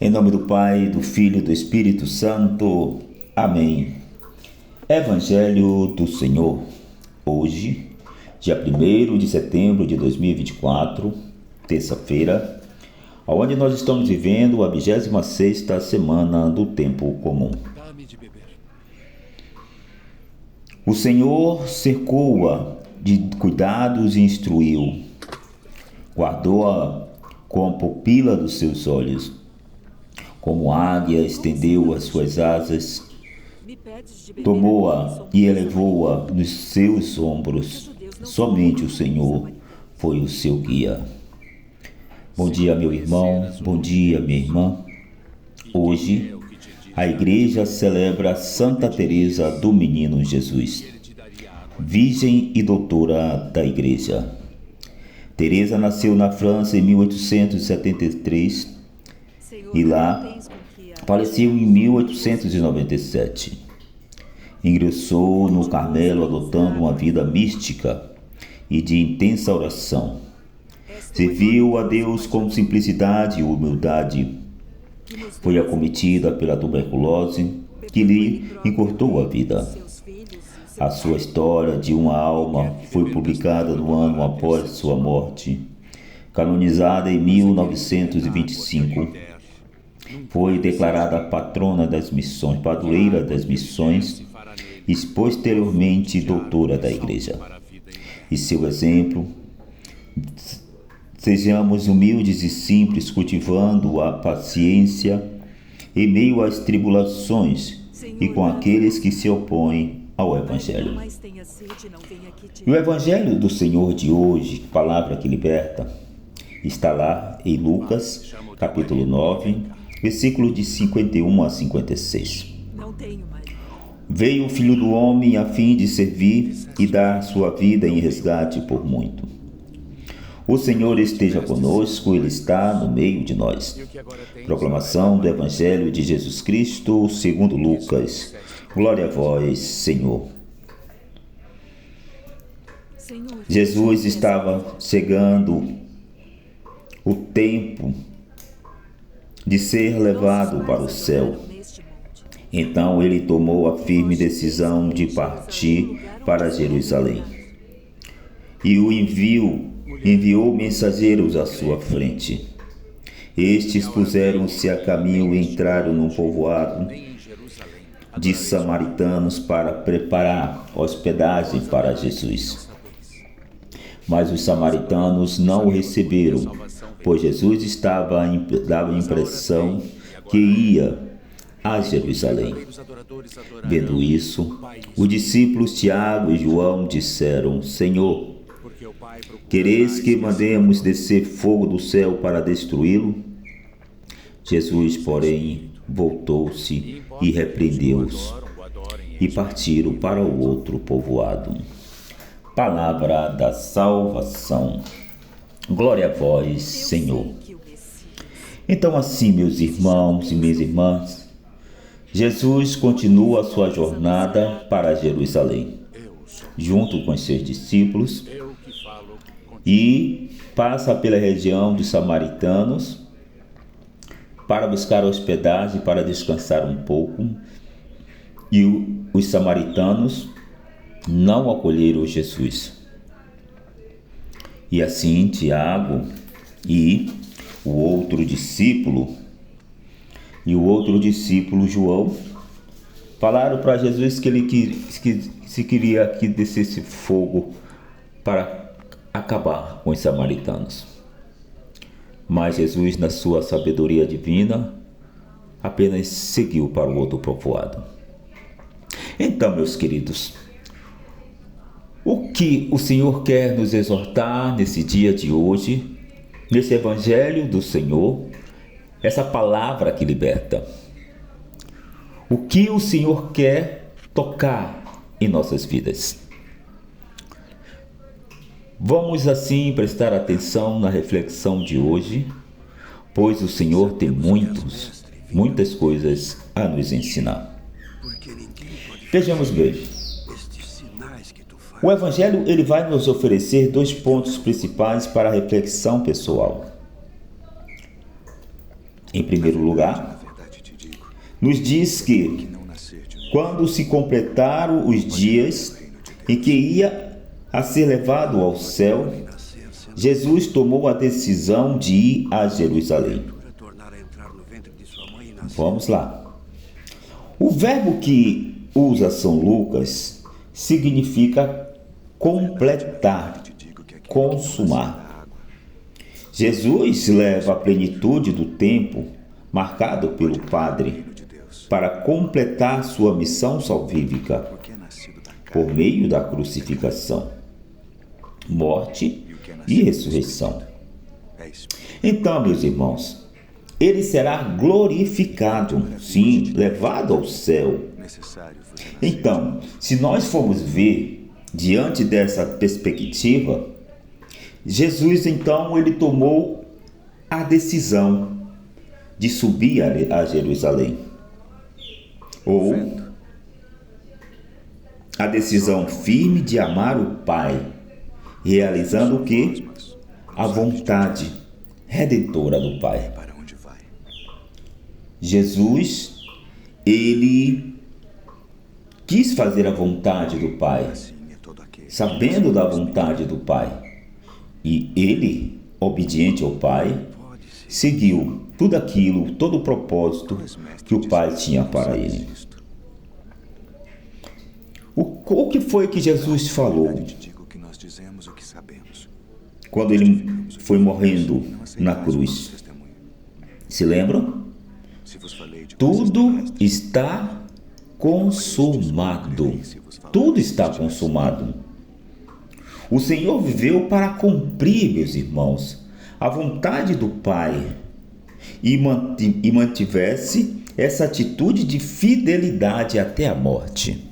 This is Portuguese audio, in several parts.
Em nome do Pai, do Filho e do Espírito Santo. Amém. Evangelho do Senhor. Hoje, dia 1º de setembro de 2024, terça-feira, onde nós estamos vivendo a 26ª semana do tempo comum. O Senhor cercou-a de cuidados e instruiu, guardou-a com a pupila dos seus olhos. Como águia estendeu as suas asas, tomou-a e elevou-a nos seus ombros. Somente o Senhor foi o seu guia. Bom dia, meu irmão, bom dia, minha irmã. Hoje, a igreja celebra Santa Teresa do Menino Jesus, virgem e doutora da igreja. Teresa nasceu na França em 1873 e lá faleceu em 1897. Ingressou no Carmelo adotando uma vida mística e de intensa oração. Serviu a Deus com simplicidade e humildade. Foi acometida pela tuberculose que lhe encurtou a vida. A sua história de uma alma foi publicada no ano após sua morte, canonizada em 1925. Foi declarada patrona das missões, padroeira das missões e posteriormente doutora da igreja. E seu exemplo, sejamos humildes e simples, cultivando a paciência em meio às tribulações e com aqueles que se opõem ao Evangelho. E o Evangelho do Senhor de hoje, palavra que liberta, está lá em Lucas, capítulo 9, versículos de 51 a 56. Veio o Filho do Homem a fim de servir e dar sua vida em resgate por muito. O Senhor esteja conosco, Ele está no meio de nós. Proclamação do Evangelho de Jesus Cristo, segundo Lucas. Glória a vós, Senhor. Jesus estava chegando o tempo de ser levado para o céu. Então ele tomou a firme decisão de partir para Jerusalém. E o enviou mensageiros à sua frente. Estes puseram-se a caminho e entraram num povoado de samaritanos para preparar hospedagem para Jesus. Mas os samaritanos não o receberam, pois Jesus dava a impressão que ia a Jerusalém. Vendo isso, os discípulos Tiago e João disseram: Senhor, quereis que mandemos descer fogo do céu para destruí-lo? Jesus, porém, voltou-se e repreendeu-os, e partiram para o outro povoado. Palavra da salvação. Glória a vós, Senhor. Então, assim, meus irmãos e minhas irmãs, Jesus continua a sua jornada para Jerusalém, junto com os seus discípulos, e passa pela região dos samaritanos para buscar hospedagem, para descansar um pouco, e os samaritanos não acolheram Jesus. E assim Tiago e o outro discípulo João falaram para Jesus que ele queria que descesse fogo para acabar com os samaritanos. Mas Jesus, na sua sabedoria divina, apenas seguiu para o outro povoado. Então, meus queridos, o que o Senhor quer nos exortar nesse dia de hoje, nesse Evangelho do Senhor, essa palavra que liberta? O que o Senhor quer tocar em nossas vidas? Vamos assim prestar atenção na reflexão de hoje, pois o Senhor tem muitas coisas a nos ensinar. Vejamos bem. O Evangelho ele vai nos oferecer 2 pontos principais para a reflexão pessoal. Em primeiro lugar, nos diz que quando se completaram os dias em que ia a ser levado ao céu, Jesus tomou a decisão de ir a Jerusalém. Vamos lá. O verbo que usa São Lucas significa completar, consumar. Jesus leva a plenitude do tempo marcado pelo Padre para completar sua missão salvífica por meio da crucificação, morte e ressurreição. Então, meus irmãos, ele será glorificado, sim, levado ao céu. Então, se nós formos ver diante dessa perspectiva, Jesus, então, ele tomou a decisão de subir a Jerusalém. Ou a decisão firme de amar o Pai, realizando o quê? A vontade redentora do Pai. Jesus, ele quis fazer a vontade do Pai, sabendo da vontade do Pai. E ele, obediente ao Pai, seguiu tudo aquilo, todo o propósito que o Pai tinha para ele. O que foi que Jesus falou quando ele foi morrendo na cruz? Se lembram? Tudo está consumado. Tudo está consumado. O Senhor viveu para cumprir, meus irmãos, a vontade do Pai e mantivesse essa atitude de fidelidade até a morte.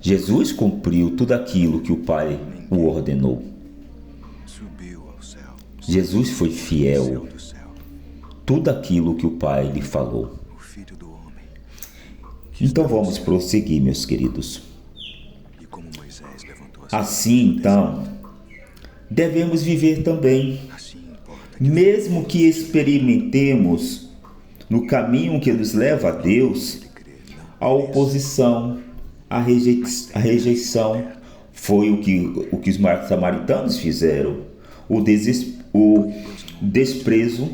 Jesus cumpriu tudo aquilo que o Pai o ordenou. Jesus foi fiel. Tudo aquilo que o Pai lhe falou. Então vamos prosseguir, meus queridos. Assim, então, devemos viver também, mesmo que experimentemos no caminho que nos leva a Deus, a oposição, a rejeição. Foi o que os samaritanos fizeram, o desprezo.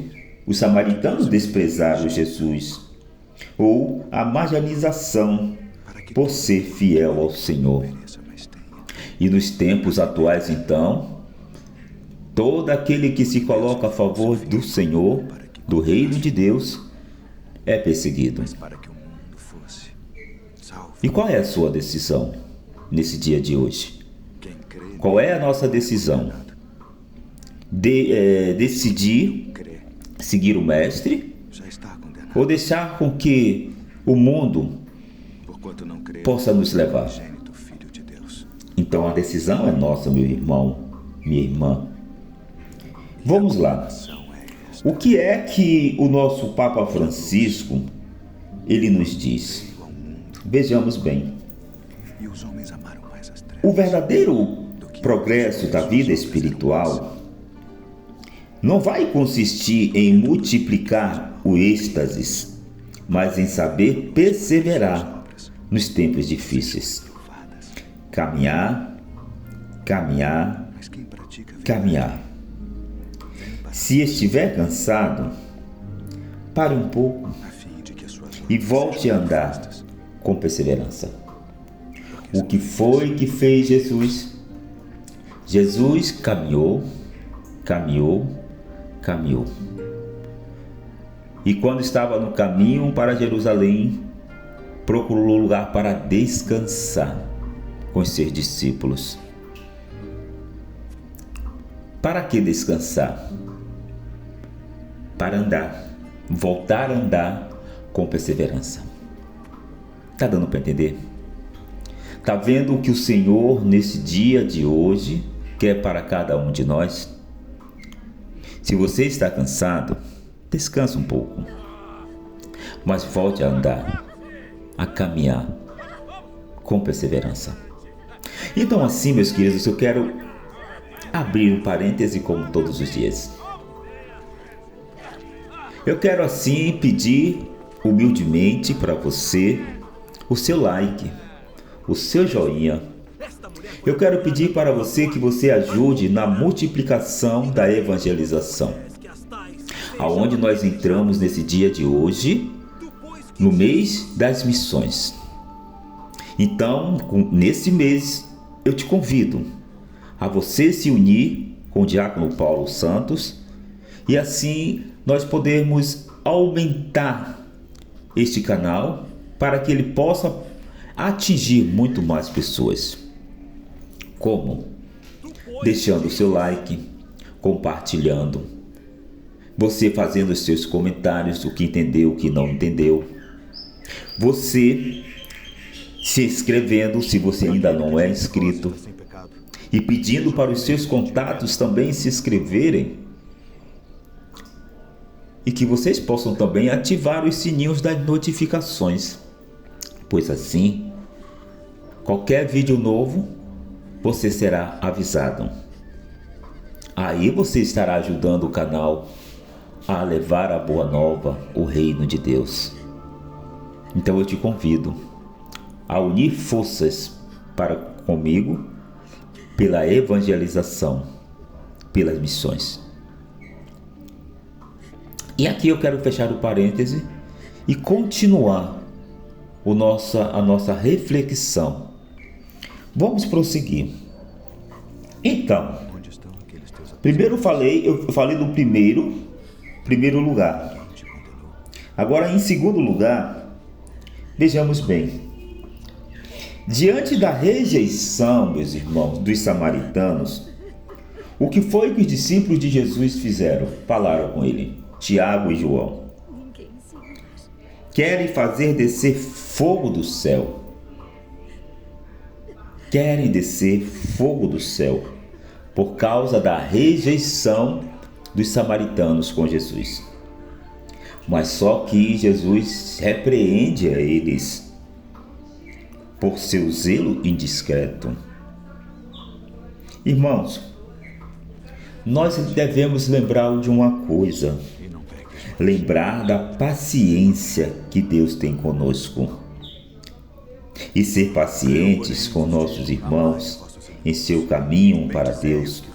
Os samaritanos desprezaram Jesus, ou a marginalização por ser fiel ao Senhor. E nos tempos atuais, então, todo aquele que se coloca a favor do Senhor, do reino de Deus, é perseguido. E qual é a sua decisão nesse dia de hoje? Qual é a nossa decisão? Decidir seguir o Mestre ou deixar com que o mundo possa nos levar? Então a decisão é nossa, meu irmão, minha irmã. Vamos lá. O que é que o nosso Papa Francisco, ele nos diz? Vejamos bem. O verdadeiro progresso da vida espiritual não vai consistir em multiplicar o êxtase, mas em saber perseverar nos tempos difíceis. Caminhar, caminhar, caminhar. Se estiver cansado, pare um pouco e volte a andar com perseverança. O que foi que fez Jesus? Jesus caminhou, caminhou, caminhou. E quando estava no caminho para Jerusalém, procurou lugar para descansar com os seus discípulos. Para que descansar? Para andar, voltar a andar com perseverança. Está dando para entender? Está vendo o que o Senhor, nesse dia de hoje, quer para cada um de nós? Se você está cansado, descansa um pouco, mas volte a andar, a caminhar com perseverança. Então, assim, meus queridos, eu quero abrir um parêntese como todos os dias. Eu quero assim pedir humildemente para você o seu like, o seu joinha. Eu quero pedir para você que você ajude na multiplicação da evangelização. Aonde nós entramos nesse dia de hoje, no mês das missões. Então, nesse mês, eu te convido a você se unir com o Diácono Paulo Santos e assim nós podermos aumentar este canal para que ele possa atingir muito mais pessoas. Como? Deixando o seu like, compartilhando, você fazendo os seus comentários, o que entendeu, o que não entendeu, você se inscrevendo se você ainda não é inscrito e pedindo para os seus contatos também se inscreverem e que vocês possam também ativar os sininhos das notificações, pois assim, qualquer vídeo novo, você será avisado. Aí você estará ajudando o canal a levar a boa nova, o reino de Deus. Então eu te convido a unir forças para comigo pela evangelização, pelas missões. E aqui eu quero fechar o parêntese e continuar a nossa reflexão. Vamos prosseguir. Então, primeiro eu falei do primeiro lugar. Agora, em segundo lugar, vejamos bem. Diante da rejeição, meus irmãos, dos samaritanos, o que foi que os discípulos de Jesus fizeram? Falaram com ele, Tiago e João. Querem fazer descer fogo do céu. Querem descer fogo do céu por causa da rejeição dos samaritanos com Jesus. Mas só que Jesus repreende a eles por seu zelo indiscreto. Irmãos, nós devemos lembrar de uma coisa, lembrar da paciência que Deus tem conosco e ser pacientes com nossos irmãos em seu caminho para Deus,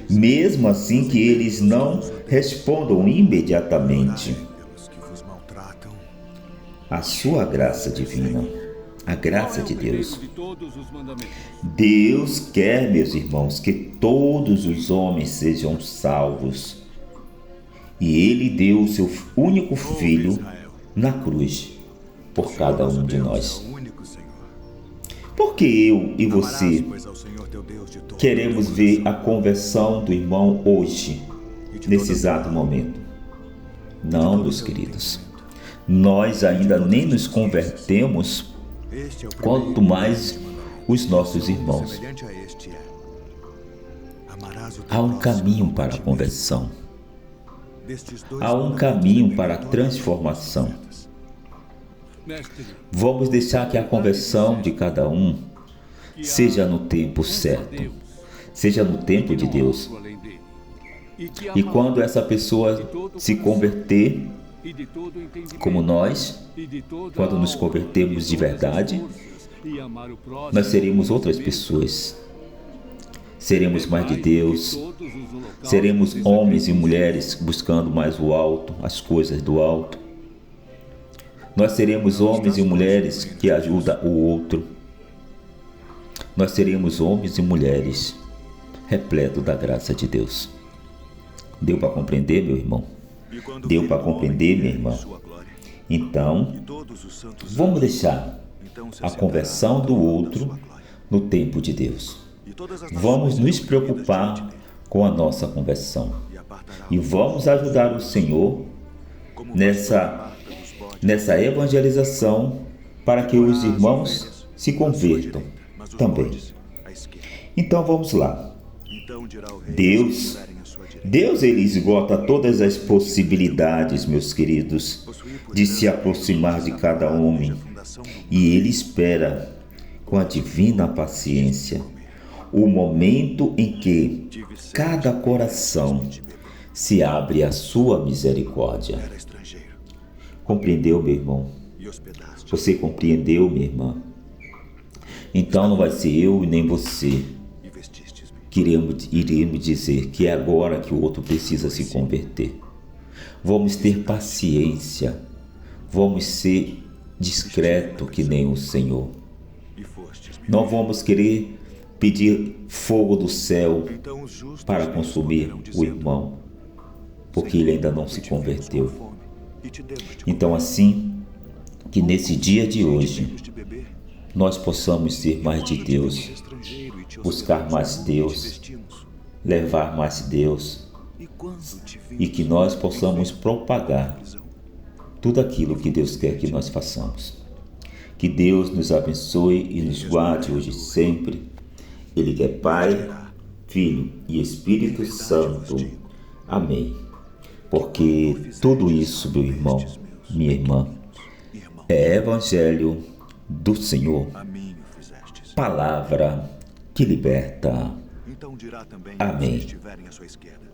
mesmo assim que eles não respondam imediatamente. A sua graça divina, a graça de Deus. Deus quer, meus irmãos, que todos os homens sejam salvos. E Ele deu o seu único Filho na cruz por cada um de nós. Por que eu e você queremos ver a conversão do irmão hoje, nesse exato momento? Não, meus queridos. Nós ainda nem nos convertemos, quanto mais os nossos irmãos. Há um caminho para a conversão. Há um caminho para a transformação. Vamos deixar que a conversão de cada um seja no tempo certo, seja no tempo de Deus. E quando essa pessoa se converter, como nós, quando nos convertermos de verdade, nós seremos outras pessoas. Seremos mais de Deus, seremos homens e mulheres buscando mais o alto, as coisas do alto. Nós seremos homens e mulheres que ajudam o outro. Nós seremos homens e mulheres repletos da graça de Deus. Deu para compreender, meu irmão? Deu para compreender, minha irmã? Então, vamos deixar a conversão do outro no tempo de Deus. Vamos nos preocupar com a nossa conversão. E vamos ajudar o Senhor nessa evangelização para que os irmãos se convertam também. Então vamos lá. Deus ele esgota todas as possibilidades, meus queridos, de se aproximar de cada homem. E ele espera, com a divina paciência, o momento em que cada coração se abre a sua misericórdia. Era estrangeiro Compreendeu, meu irmão? e hospedaste. Você compreendeu, minha irmã? Então não vai ser eu e nem você E vestistes-me. que iremos dizer que é agora que o outro precisa se converter. Vamos ter paciência. Vamos ser discreto que nem o Senhor. E fostes-me. Não vamos querer pedir fogo do céu Então os justos para lhe consumir responderão, o dizendo, irmão, porque ele ainda não se tivemos com converteu. fome, e te demos de Então, assim, que nesse dia de comer, e hoje, demos de beber. nós possamos ser mais de Deus, Estrangeiro, e te buscar hospedamos, mais e te Deus, vestimos. levar mais Deus, E quando te e vimos que nós na possamos propagar prisão, tudo aquilo que Deus quer que nós façamos. Que Deus nos abençoe e nos guarde hoje e sempre. Ele que é Pai, Filho e Espírito Santo. Amém. Porque tudo isso, meu irmão, minha irmã, irmão, é Evangelho do Senhor, a mim o fizestes. palavra que liberta. Então dirá também Amém. aos que estiverem à sua esquerda: